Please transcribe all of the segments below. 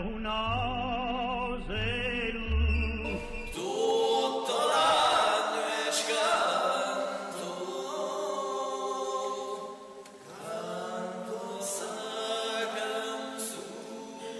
un aselu. Tutto l'anno es canto sa canzone.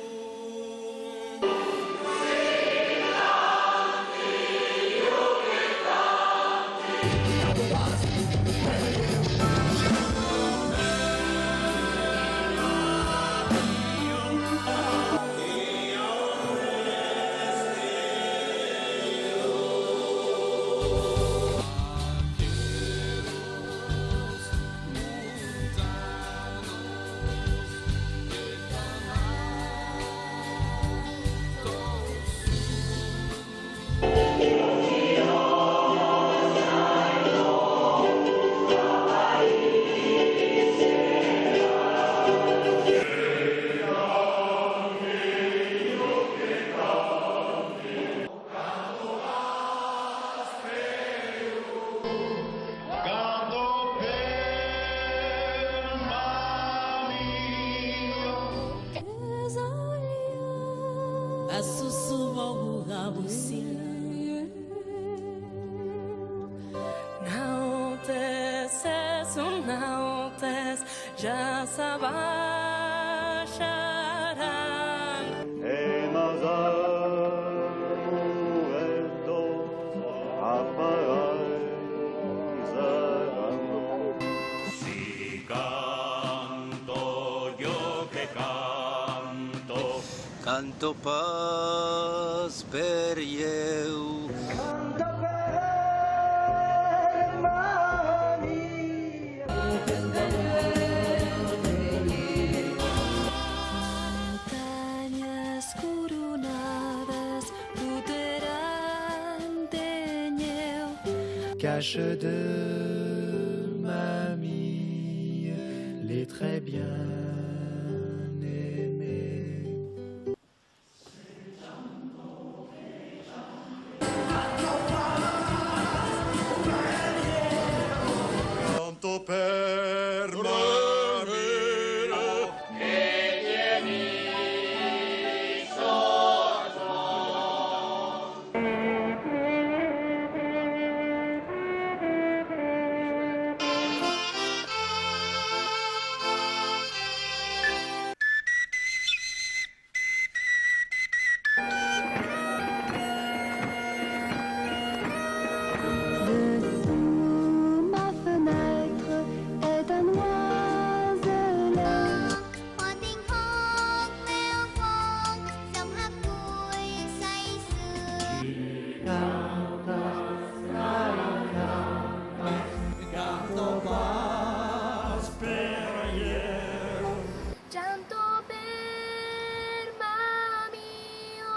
A sussurro rabucinho. Não te cesso, não te já sabacharán. Si canto yo que canto, Canto pas per eu. Montañas coronadas routeront d'Aigneu. Cache de mamie les très bien aimés. Tanto per Dessous ma fenêtre est un oiselet. Hoa tiên phong mèo phong dòng hát vui say sưa. Canto per mamio.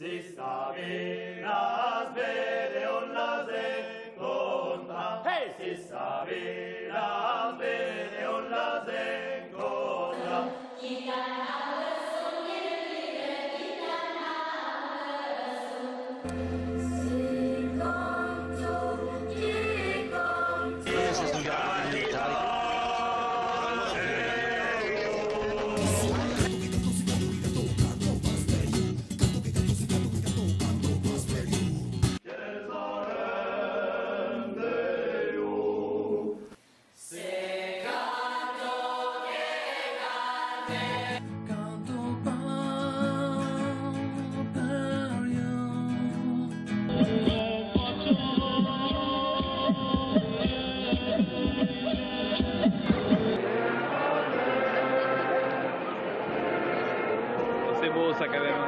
si sabinas bere on las encontra, hey, si sabinas bere on las encontra. Canto pas per C'est beau ça quand même.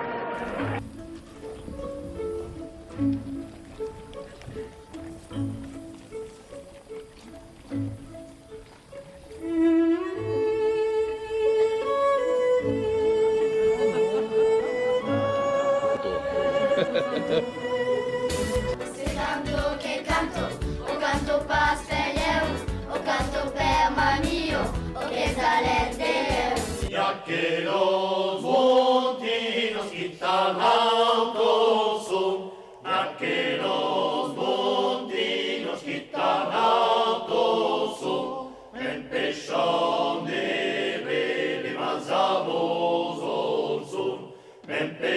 Se canto che canto, o canto pastelleu, o canto per mamio, o che salente. Ya que los montinos quitan autoson, ya que los montinos quitan autoson. Empezamos